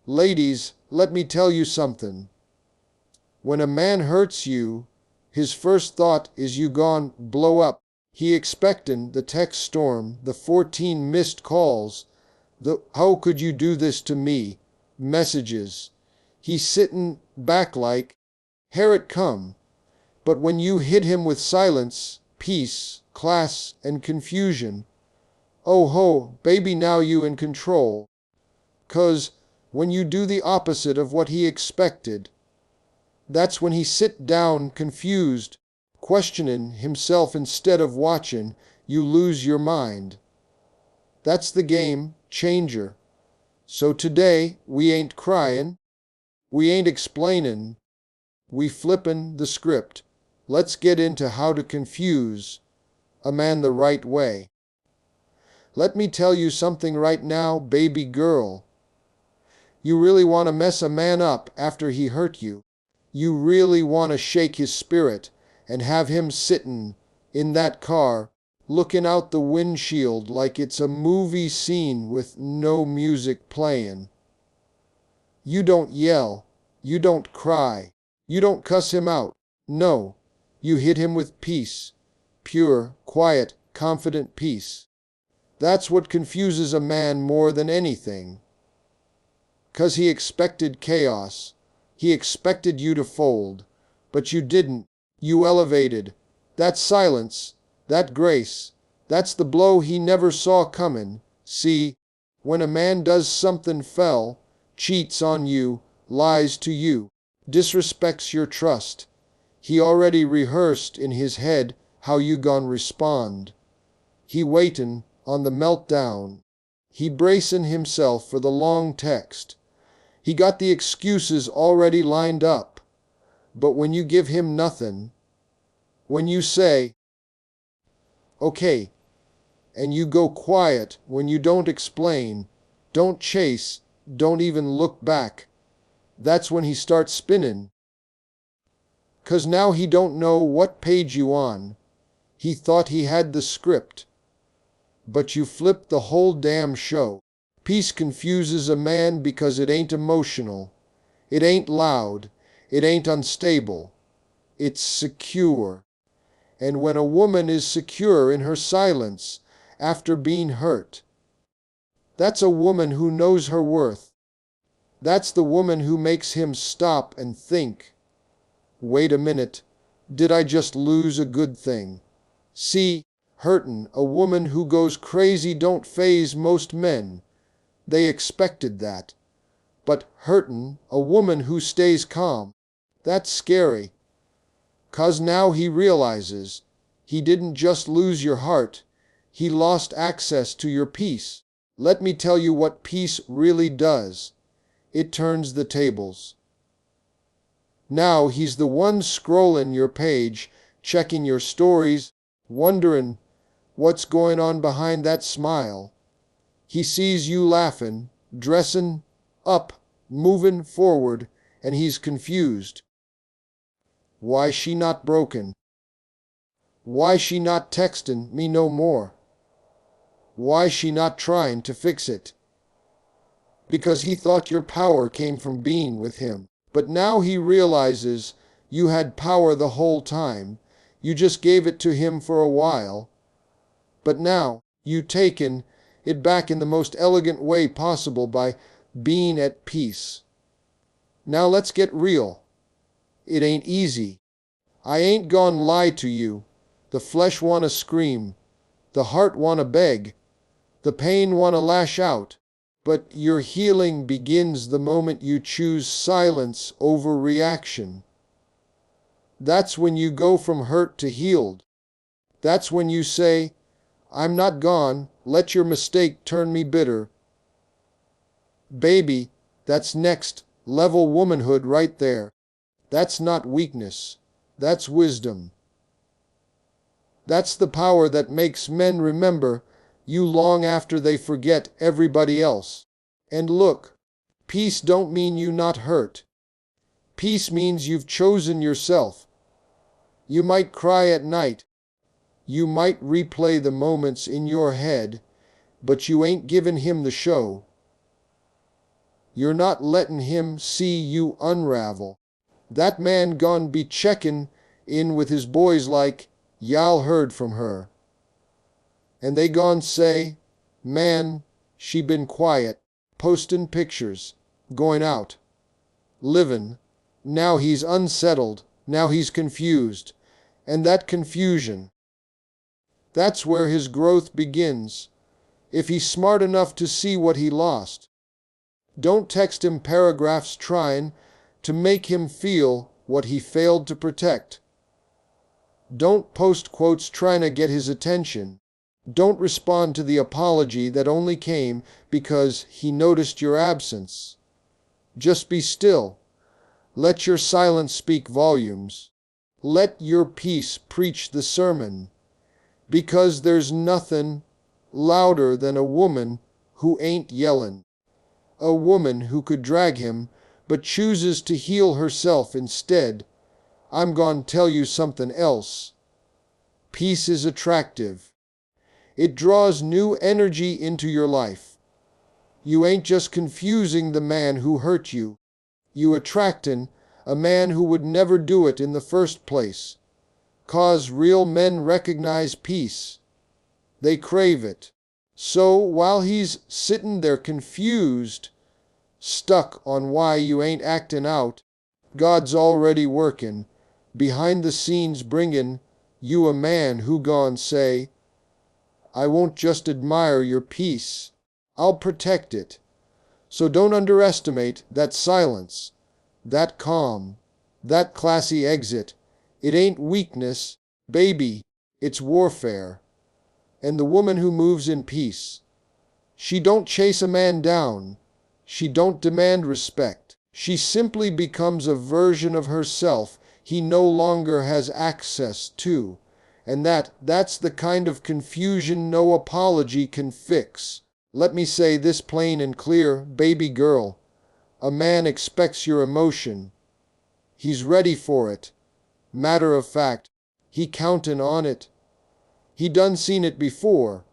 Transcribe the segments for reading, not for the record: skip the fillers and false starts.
Ladies, let me tell you something. When a man hurts you, his first thought is you gon' blow up. He expectin' the text storm, the 14 missed calls, the "how could you do this to me" messages. He's sittin' back like, here it come. But when you hit him with silence, peace, class, and confusion, oh ho, baby, now you in control. 'Cause when you do the opposite of what he expected, that's when he sit down confused, questioning himself instead of watching you lose your mind. That's the game changer. So today, we ain't crying, we ain't explainin', we flippin' the script. Let's get into how to confuse a man the right way. Let me tell you something right now, baby girl. You really want to mess a man up after he hurt you. You really want to shake his spirit and have him sittin' in that car, looking out the windshield like it's a movie scene with no music playing. You don't yell, you don't cry, you don't cuss him out. No, you hit him with peace. Pure, quiet, confident peace. That's what confuses a man more than anything. 'Cause he expected chaos. He expected you to fold. But you didn't. You elevated. That silence, that grace, that's the blow he never saw coming. See, when a man does something fell, cheats on you, lies to you, disrespects your trust, he already rehearsed in his head how you gon' respond. He waitin' on the meltdown. He bracin' himself for the long text. He got the excuses already lined up. But when you give him nothing, when you say, okay, and you go quiet, when you don't explain, don't chase, don't even look back, that's when he starts spinning. 'Cause now he don't know what page you on. He thought he had the script. But you flipped the whole damn show. Peace confuses a man because it ain't emotional. It ain't loud. It ain't unstable. It's secure. And when a woman is secure in her silence after being hurt, that's a woman who knows her worth. That's the woman who makes him stop and think. Wait a minute, did I just lose a good thing? See, hurtin' a woman who goes crazy don't faze most men. They expected that. But hurtin' a woman who stays calm, that's scary. 'Cause now he realizes he didn't just lose your heart, he lost access to your peace. Let me tell you what peace really does. It turns the tables. Now he's the one scrollin' your page, checking your stories, wonderin' what's going on behind that smile. He sees you laughin', dressin' up, movin' forward, and he's confused. Why she not broken? Why she not textin' me no more? Why she not tryin' to fix it? Because he thought your power came from being with him. But now he realizes you had power the whole time. You just gave it to him for a while. But now, you taken it back in the most elegant way possible by being at peace. Now let's get real. It ain't easy. I ain't gon' lie to you. The flesh wanna scream. The heart wanna beg. The pain wanna lash out. But your healing begins the moment you choose silence over reaction. That's when you go from hurt to healed. That's when you say, I'm not gone, let your mistake turn me bitter. Baby, that's next level womanhood right there. That's not weakness. That's wisdom. That's the power that makes men remember you long after they forget everybody else. And look, peace don't mean you not hurt. Peace means you've chosen yourself. You might cry at night. You might replay the moments in your head, but you ain't given him the show. You're not letting him see you unravel. That man gon' be checkin' in with his boys like, y'all heard from her. And they gon' say, man, she been quiet, postin' pictures, going out, livin'. Now he's unsettled, now he's confused. And that confusion, that's where his growth begins, if he's smart enough to see what he lost. Don't text him paragraphs trying to make him feel what he failed to protect. Don't post quotes trying to get his attention. Don't respond to the apology that only came because he noticed your absence. Just be still. Let your silence speak volumes. Let your peace preach the sermon. Because there's nothing louder than a woman who ain't yellin'. A woman who could drag him, but chooses to heal herself instead. I'm gon' tell you something else. Peace is attractive. It draws new energy into your life. You ain't just confusing the man who hurt you. You attractin' a man who would never do it in the first place. 'Cause real men recognize peace. They crave it. So while he's sittin' there confused, stuck on why you ain't actin' out, God's already workin' behind the scenes bringin' you a man who gon' say, I won't just admire your peace, I'll protect it. So don't underestimate that silence, that calm, that classy exit. It ain't weakness, baby, it's warfare. And the woman who moves in peace, she don't chase a man down. She don't demand respect. She simply becomes a version of herself he no longer has access to. And that's the kind of confusion no apology can fix. Let me say this plain and clear, baby girl. A man expects your emotion. He's ready for it. Matter of fact, he countin' on it. He done seen it before.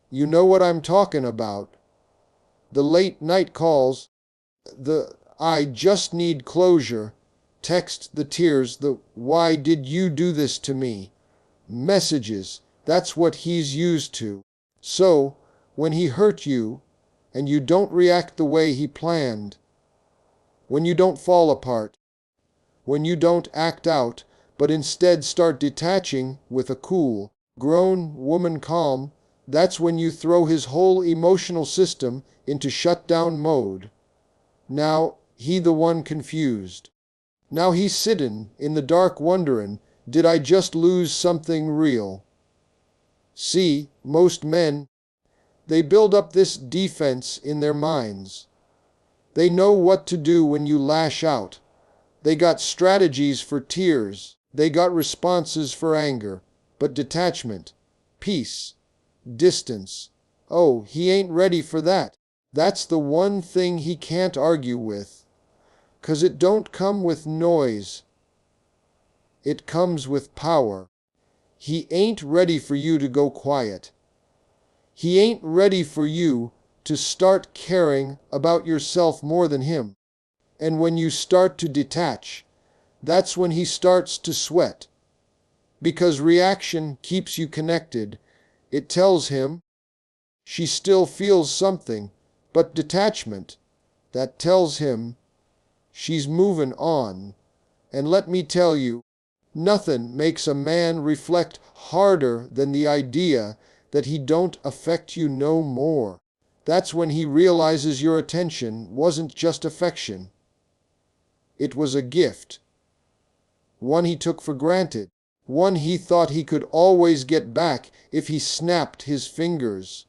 You know what I'm talking about. The late night calls, the I just need closure, text, the tears, the why did you do this to me messages. That's what he's used to. So, when he hurt you, and you don't react the way he planned, when you don't fall apart, when you don't act out, but instead start detaching with a cool, grown woman calm, that's when you throw his whole emotional system into shutdown mode. Now, he the one confused. Now he's sittin' in the dark wonderin', did I just lose something real? See, most men, they build up this defense in their minds. They know what to do when you lash out. They got strategies for tears. They got responses for anger. But detachment, peace, distance, oh, he ain't ready for that. That's the one thing he can't argue with. 'Cause it don't come with noise. It comes with power. He ain't ready for you to go quiet. He ain't ready for you to start caring about yourself more than him. And when you start to detach, that's when he starts to sweat. Because reaction keeps you connected. It tells him she still feels something, but detachment, that tells him she's moving on. And let me tell you, nothing makes a man reflect harder than the idea that he don't affect you no more. That's when he realizes your attention wasn't just affection. It was a gift. One he took for granted. One he thought he could always get back if he snapped his fingers.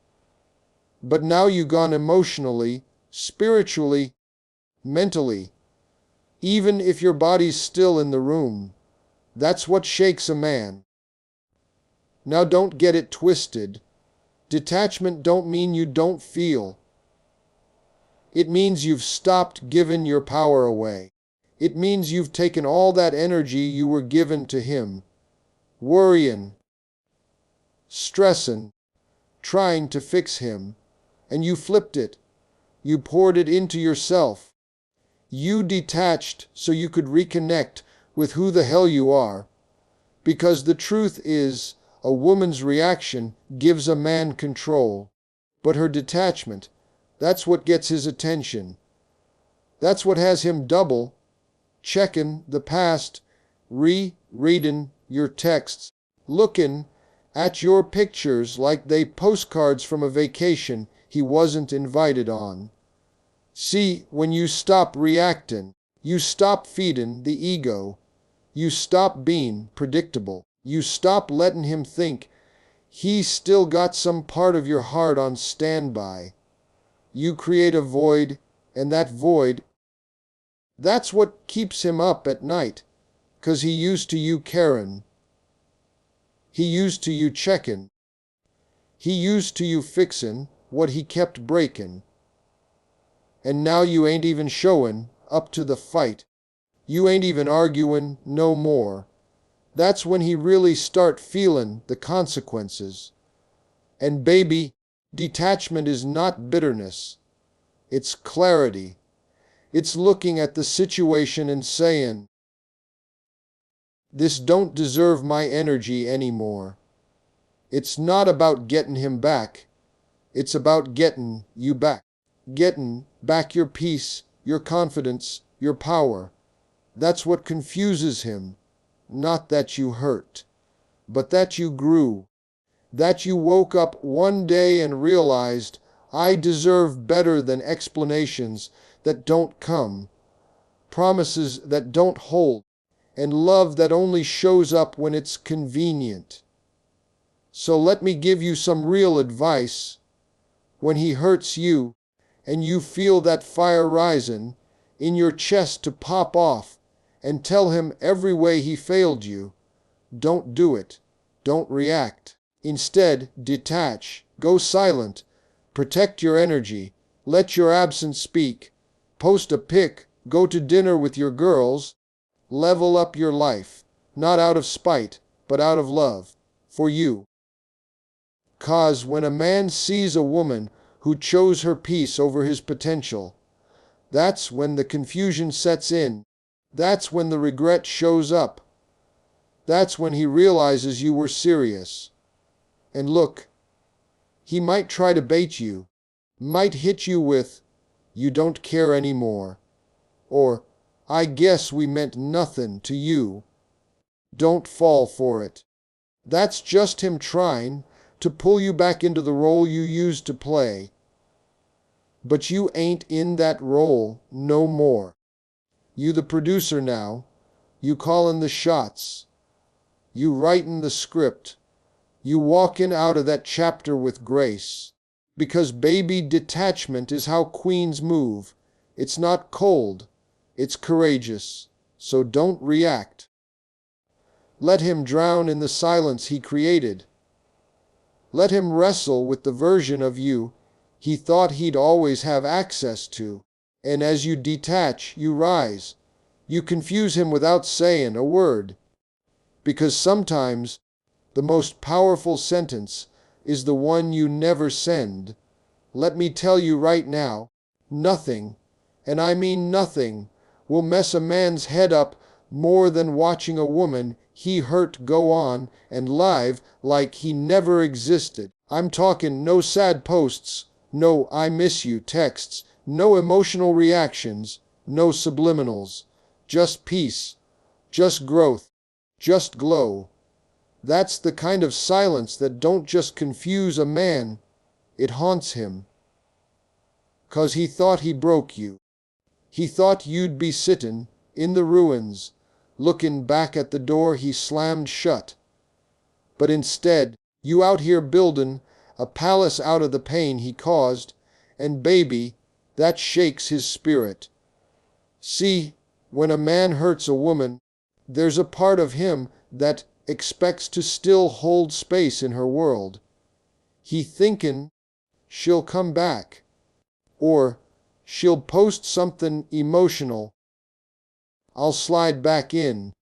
But now you gone emotionally, spiritually, mentally. Even if your body's still in the room. That's what shakes a man. Now don't get it twisted. Detachment don't mean you don't feel. It means you've stopped giving your power away. It means you've taken all that energy you were given to him, worrying, stressing, trying to fix him, and you flipped it. You poured it into yourself. You detached so you could reconnect with who the hell you are. Because the truth is, a woman's reaction gives a man control. But her detachment, that's what gets his attention. That's what has him double, checking the past, reading your texts, looking at your pictures like they postcards from a vacation he wasn't invited on. See, when you stop reacting, you stop feeding the ego, you stop being predictable, you stop letting him think he's still got some part of your heart on standby. You create a void, and that void, that's what keeps him up at night, 'cause he used to you caring. He used to you checking. He used to you fixing what he kept breaking. And now you ain't even showing up to the fight. You ain't even arguing no more. That's when he really start feeling the consequences. And baby, detachment is not bitterness. It's clarity. It's looking at the situation and saying, this don't deserve my energy anymore. It's not about getting him back. It's about getting you back. Getting back your peace, your confidence, your power. That's what confuses him. Not that you hurt, but that you grew. That you woke up one day and realized, I deserve better than explanations that don't come, promises that don't hold, and love that only shows up when it's convenient. So let me give you some real advice. When he hurts you, and you feel that fire rising in your chest to pop off, and tell him every way he failed you, don't do it. Don't react. Instead, detach. Go silent. Protect your energy. Let your absence speak. Post a pic. Go to dinner with your girls. Level up your life. Not out of spite, but out of love. For you. 'Cause when a man sees a woman who chose her peace over his potential, that's when the confusion sets in. That's when the regret shows up. That's when he realizes you were serious. And look, he might try to bait you, might hit you with, you don't care anymore, or, I guess we meant nothing to you. Don't fall for it. That's just him trying to pull you back into the role you used to play. But you ain't in that role no more. You the producer now. You callin' the shots. You writin' the script. You walkin' out of that chapter with grace. Because baby, detachment is how queens move. It's not cold. It's courageous. So don't react. Let him drown in the silence he created. Let him wrestle with the version of you he thought he'd always have access to. And as you detach, you rise. You confuse him without saying a word. Because sometimes the most powerful sentence is the one you never send. Let me tell you right now, nothing, and I mean nothing, will mess a man's head up more than watching a woman he hurt go on and live like he never existed. I'm talking no sad posts, no I miss you texts, no emotional reactions, no subliminals. Just peace, just growth, just glow. That's the kind of silence that don't just confuse a man, it haunts him. 'Cause he thought he broke you. He thought you'd be sittin' in the ruins, looking back at the door he slammed shut. But instead, you out here buildin' a palace out of the pain he caused, and baby, that shakes his spirit. See, when a man hurts a woman, there's a part of him that expects to still hold space in her world. He thinkin' she'll come back, or she'll post something emotional. I'll slide back in.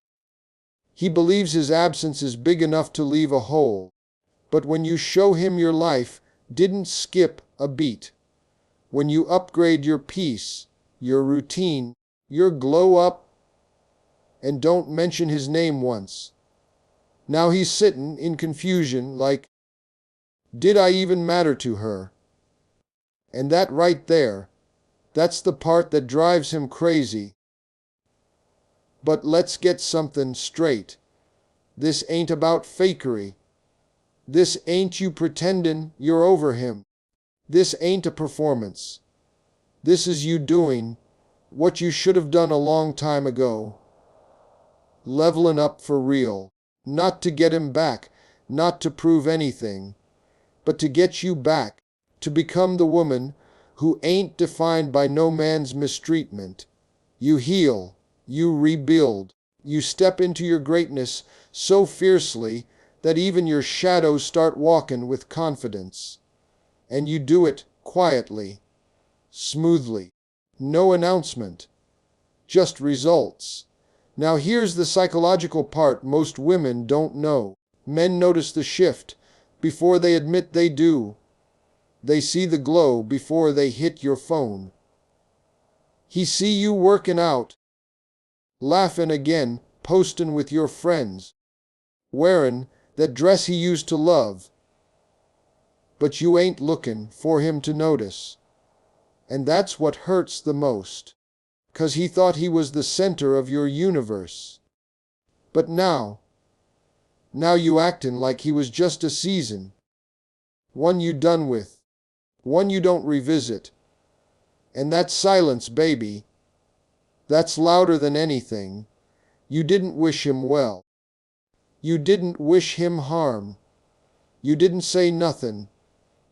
He believes his absence is big enough to leave a hole. But when you show him your life didn't skip a beat, When you upgrade your peace, your routine, your glow up, and don't mention his name once. Now he's sittin' in confusion like, did I even matter to her? And that right there, that's the part that drives him crazy. But let's get something straight. This ain't about fakery. This ain't you pretendin' you're over him. This ain't a performance. This is you doing what you should have done a long time ago. Levelin' up for real. Not to get him back, not to prove anything, but to get you back, to become the woman who ain't defined by no man's mistreatment. You heal, you rebuild, you step into your greatness so fiercely that even your shadows start walking with confidence. And you do it quietly, smoothly. No announcement, just results. Now here's the psychological part most women don't know. Men notice the shift before they admit they do. They see the glow before they hit your phone. He see you working out, laughing again, posting with your friends, wearing that dress he used to love. But you ain't looking for him to notice. And that's what hurts the most. 'Cause he thought he was the center of your universe. But now you actin' like he was just a season. One you done with. One you don't revisit. And that silence, baby, that's louder than anything. You didn't wish him well. You didn't wish him harm. You didn't say nothin'.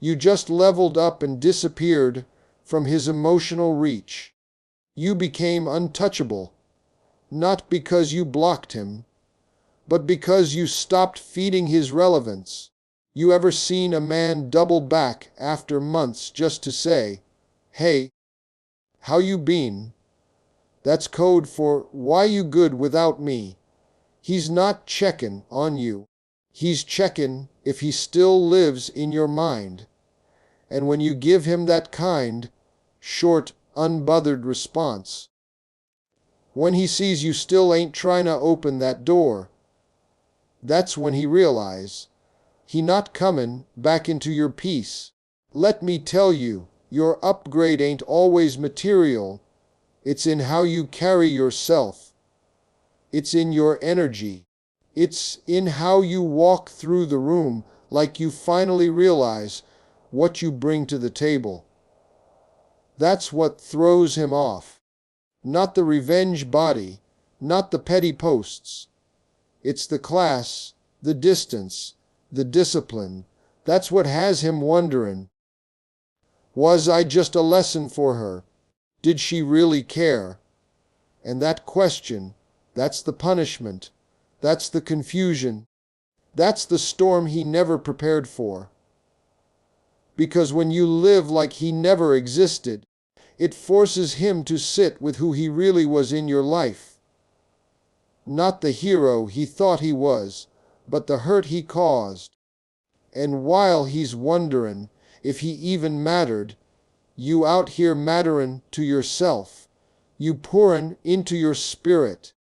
You just leveled up and disappeared from his emotional reach. You became untouchable, not because you blocked him, but because you stopped feeding his relevance. You ever seen a man double back after months just to say, hey, how you been? That's code for, why you good without me? He's not checkin' on you. He's checkin' if he still lives in your mind. And when you give him that kind, short, unbothered response, when he sees you still ain't trying to open that door, that's when he realize he not comin' back into your peace. Let me tell you, your upgrade ain't always material. It's in how you carry yourself. It's in your energy. It's in how you walk through the room like you finally realize what you bring to the table. That's what throws him off. Not the revenge body, not the petty posts. It's the class, the distance, the discipline. That's what has him wondering. Was I just a lesson for her? Did she really care? And that question, that's the punishment. That's the confusion. That's the storm he never prepared for. Because when you live like he never existed, it forces him to sit with who he really was in your life. Not the hero he thought he was, but the hurt he caused. And while he's wonderin' if he even mattered, you out here matterin' to yourself. You pourin' into your spirit.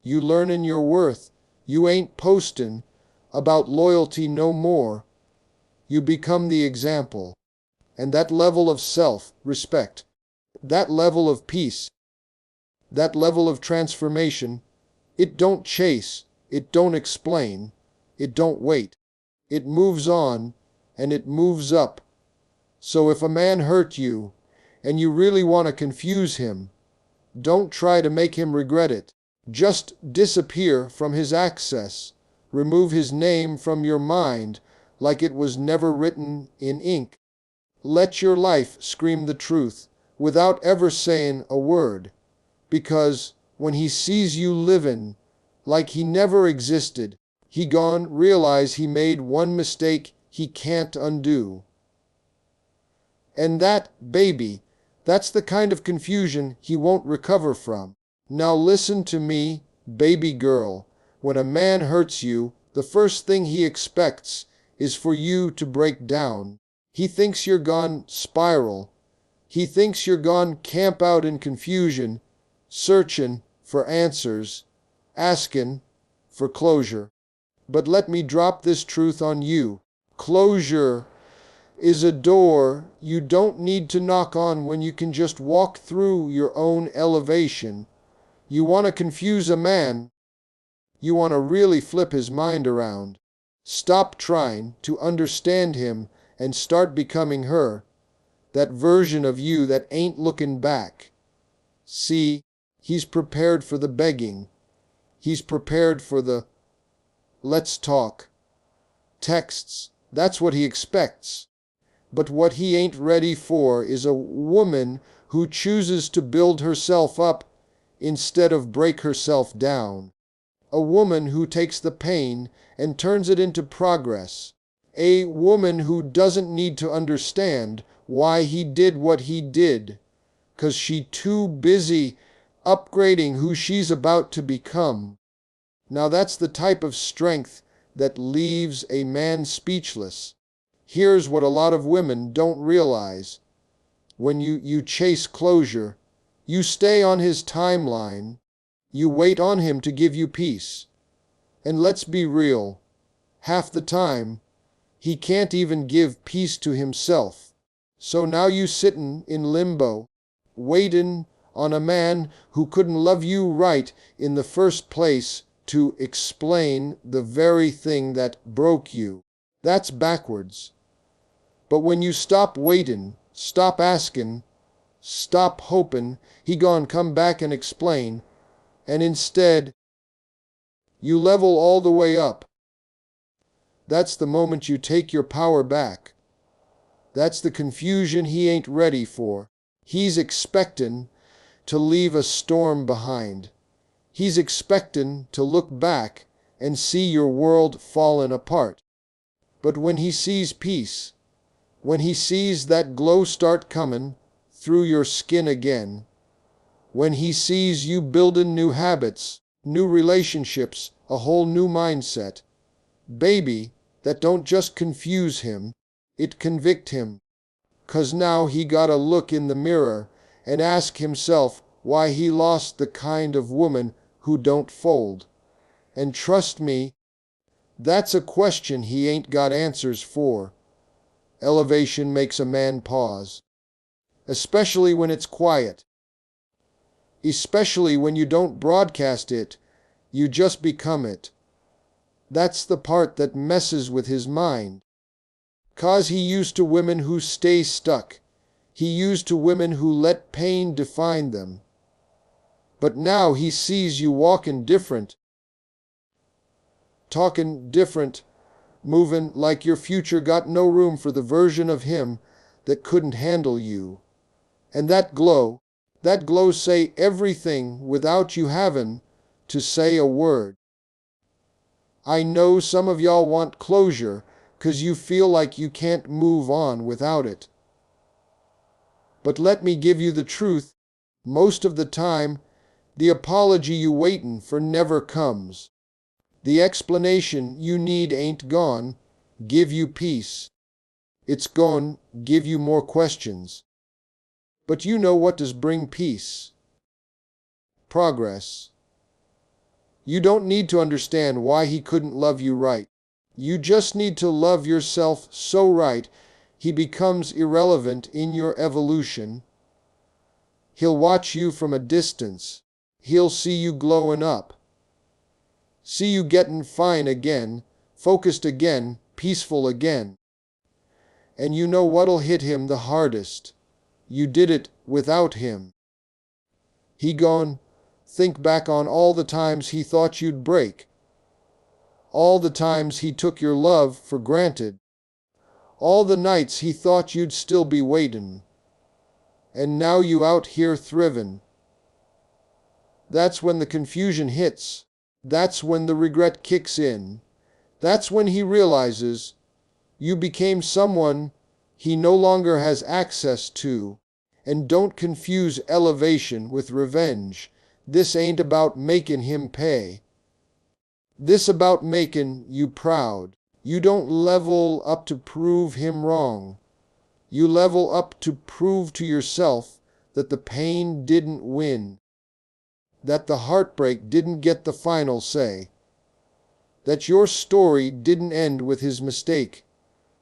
You learnin' your worth. You ain't postin' about loyalty no more. You become the example. And that level of self-respect, that level of peace, that level of transformation, it don't chase, it don't explain, it don't wait. It moves on, and it moves up. So if a man hurt you, and you really want to confuse him, don't try to make him regret it. Just disappear from his access. Remove his name from your mind like it was never written in ink. Let your life scream the truth without ever saying a word. Because when he sees you livin' like he never existed, he gon' realize he made one mistake he can't undo. And that, baby, that's the kind of confusion he won't recover from. Now listen to me, baby girl. When a man hurts you, the first thing he expects is for you to break down. He thinks you're gone spiral, He thinks you're gone camp out in confusion, searching for answers, asking for closure. But let me drop this truth on you. Closure is a door you don't need to knock on when you can just walk through your own elevation. You want to confuse a man. You want to really flip his mind around. Stop trying to understand him and start becoming her. That version of you that ain't looking back. See, he's prepared for the begging. He's prepared for the "let's talk" texts. That's what he expects. But what he ain't ready for is a woman who chooses to build herself up instead of break herself down. A woman who takes the pain and turns it into progress. A woman who doesn't need to understand why he did what he did, 'cause she's too busy upgrading who she's about to become. Now that's the type of strength that leaves a man speechless. Here's what a lot of women don't realize. When you chase closure, you stay on his timeline, you wait on him to give you peace. And let's be real, half the time, he can't even give peace to himself. So now you sittin' in limbo, waitin' on a man who couldn't love you right in the first place to explain the very thing that broke you. That's backwards. But when you stop waitin', stop askin', stop hopin' he gon' come back and explain, and instead, you level all the way up. That's the moment you take your power back. That's the confusion he ain't ready for. He's expectin' to leave a storm behind. He's expectin' to look back and see your world fallin' apart. But when he sees peace, when he sees that glow start comin' through your skin again, when he sees you buildin' new habits, new relationships, a whole new mindset, baby, that don't just confuse him, it convict him. 'Cause now he gotta look in the mirror and ask himself why he lost the kind of woman who don't fold. And trust me, that's a question he ain't got answers for. Elevation makes a man pause. Especially when it's quiet. Especially when you don't broadcast it, you just become it. That's the part that messes with his mind. 'Cause he used to women who stay stuck. He used to women who let pain define them. But now he sees you walking different, talking different, moving like your future got no room for the version of him that couldn't handle you. And that glow say everything without you having to say a word. I know some of y'all want closure 'cause you feel like you can't move on without it. But let me give you the truth, most of the time, the apology you waitin' for never comes. The explanation you need ain't gone give you peace. It's gone give you more questions. But you know what does bring peace? Progress. You don't need to understand why he couldn't love you right. You just need to love yourself so right he becomes irrelevant in your evolution. He'll watch you from a distance. He'll see you glowing up. See you getting fine again, focused again, peaceful again. And you know what'll hit him the hardest? You did it without him. He gon' think back on all the times he thought you'd break. All the times he took your love for granted. All the nights he thought you'd still be waitin'. And now you out here thrivin'. That's when the confusion hits. That's when the regret kicks in. That's when he realizes you became someone he no longer has access to. And don't confuse elevation with revenge. This ain't about making him pay. This about making you proud. You don't level up to prove him wrong. You level up to prove to yourself that the pain didn't win, that the heartbreak didn't get the final say, that your story didn't end with his mistake.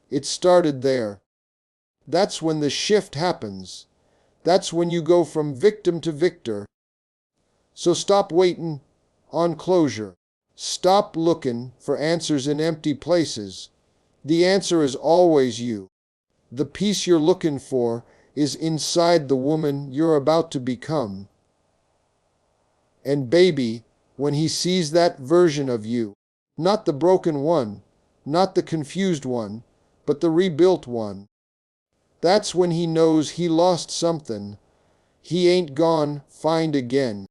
It started there. That's when the shift happens. That's when you go from victim to victor. So stop waiting on closure. Stop looking for answers in empty places. The answer is always you. The peace you're looking for is inside the woman you're about to become. And baby, when he sees that version of you, not the broken one, not the confused one, but the rebuilt one, that's when he knows he lost something he ain't gone find again.